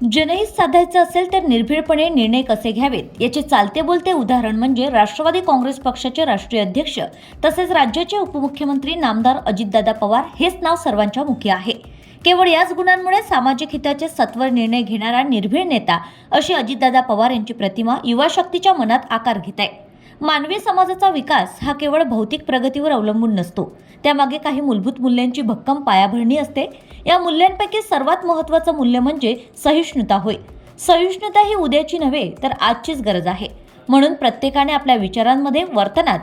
जनहित साधायचं असेल तर निर्भीडपणे निर्णय कसे घ्यावेत याचे चालते बोलते उदाहरण म्हणजे राष्ट्रवादी काँग्रेस पक्षाचे राष्ट्रीय अध्यक्ष तसेच राज्याचे उपमुख्यमंत्री नामदार अजितदादा पवार हेच नाव सर्वांच्या मुखी आहे। केवळ याच गुणांमुळे सामाजिक हिताचे सत्वर निर्णय घेणारा निर्भीड नेता अशी अजितदादा पवार यांची प्रतिमा युवा शक्तीच्या मनात आकार घेत आहे। मानवी समाजाचा विकास हा केवळ भौतिक प्रगतीवर अवलंबून नसतो, त्यामागे काही मूलभूत मूल्यांची भक्कम पायाभरणी असते। या मूल्यांपैकी सर्वात महत्त्वाचं मूल्य म्हणजे सहिष्णुता होय। सहिष्णुता ही उद्याची नव्हे तर आजचीच गरज आहे। म्हणून प्रत्येकाने आपल्या विचारांमध्ये, वर्तनात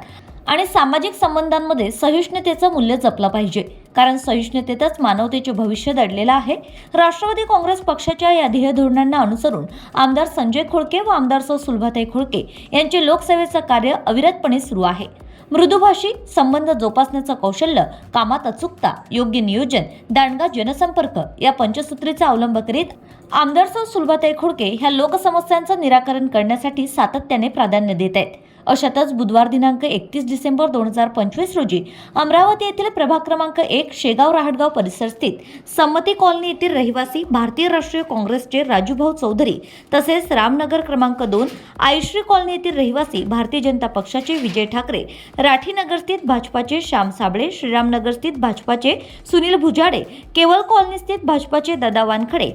आणि सामाजिक संबंधांमध्ये सहिष्णुतेचं मूल्य जपलं पाहिजे, कारण सहिष्णुतेतच मानवतेचे भविष्य दडलेलं आहे। राष्ट्रवादी काँग्रेस पक्षाच्या या ध्येय धोरणांना अनुसरून आमदार संजय खोडके व आमदार सौ सुलभाताई खोडके यांचे लोकसेवेचं कार्य अविरतपणे सुरू आहे। मृदुभाषी संबंध जोपासण्याचं कौशल्य, कामात अचूकता, योग्य नियोजन, दांडगा जनसंपर्क या पंचसूत्रीचा अवलंब करीत आमदार सौ सुलभाताई खोडके ह्या लोकसमस्यांचं निराकरण करण्यासाठी सातत्याने प्राधान्य देत आहेत। अशातच बुधवार दिनांक 31 डिसेंबर 2025 रोजी अमरावती येथील प्रभाग क्रमांक 1 शेगाव राहटगाव परिसर स्थित संमती कॉलनी येथील रहिवासी भारतीय राष्ट्रीय काँग्रेसचे राजूभाऊ चौधरी तसेच रामनगर क्रमांक 2 आईश्री कॉलनी येथील रहिवासी भारतीय जनता पक्षाचे विजय ठाकरे, राठीनगर स्थित भाजपाचे श्याम साबळे, श्रीरामनगर स्थित भाजपाचे सुनील भुजाडे, केवळ कॉलनी स्थित भाजपाचे दादा वानखडे,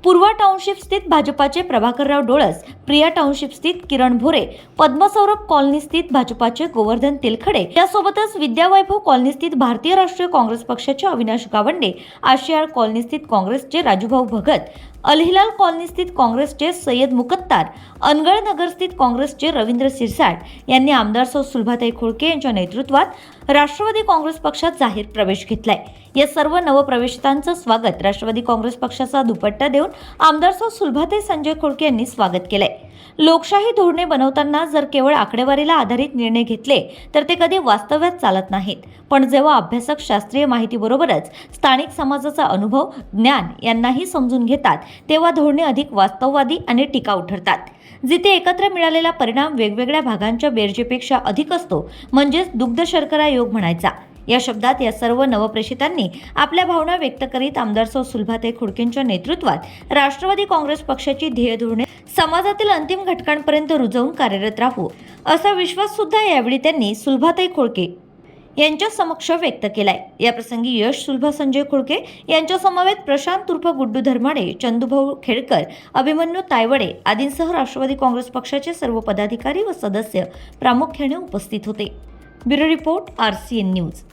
पूर्वा टाउनशिप स्थित भाजपाचे प्रभाकरराव डोळस, प्रिया टाउनशिप स्थित किरण भोरे, पद्मसौरभ कॉलनी स्थित भाजपाचे गोवर्धन तेलखडे यासोबतच विद्यावैभव कॉलनी स्थित भारतीय राष्ट्रीय काँग्रेस पक्षाचे अविनाश गावंडे, आशियाळ कॉलनी स्थित काँग्रेसचे राजूभाऊ भगत, अलहिलाल कॉलनी स्थित काँग्रेसचे सय्यद मुकत्तार, अनगळ नगर स्थित काँग्रेसचे रवींद्र सिरसाट यांनी आमदार सौ सुलभाताई खोडके यांच्या नेतृत्वात राष्ट्रवादी काँग्रेस पक्षात जाहीर प्रवेश घेतलाय। या सर्व नवप्रवेशितांचं स्वागत राष्ट्रवादी काँग्रेस पक्षाचा दुपट्टा देऊन आमदार सौ सुलभाताई संजय खोडके यांनी स्वागत केलंय। लोकशाही धोरणे बनवताना जर केवळ आकडेवारीला आधारित निर्णय घेतले तर ते कधी वास्तव्यात चालत नाहीत, पण जेव्हा अभ्यासक शास्त्रीय माहितीबरोबरच स्थानिक समाजाचा अनुभव, ज्ञान यांनाही समजून घेतात तेव्हा धोरणे अधिक वास्तववादी आणि टिकाऊ ठरतात। जिथे एकत्र मिळालेला परिणाम वेगवेगळ्या भागांच्या बेरजेपेक्षा अधिक असतो म्हणजेच दुग्ध शर्करा योग म्हणायचा। या शब्दात या सर्व नवप्रेषितांनी आपल्या भावना व्यक्त करीत आमदार सौ सुलभाताई खोडकेंच्या नेतृत्वात राष्ट्रवादी काँग्रेस पक्षाची ध्येय धोरणे समाजातील अंतिम घटकांपर्यंत रुजवून कार्यरत राहू असा विश्वास सुद्धा यावेळी त्यांनी सुलभाताई खोडके यांच्या समक्ष व्यक्त केलाय। या प्रसंगी यश सुलभा संजय खोडके यांच्या समवेत प्रशांत उर्फ गुड्डू धर्माडे, चंदूभाऊ खेडकर, अभिमन्यू तायवडे आदींसह राष्ट्रवादी काँग्रेस पक्षाचे सर्व पदाधिकारी व सदस्य प्रामुख्याने उपस्थित होते। Bureau report, RCN news.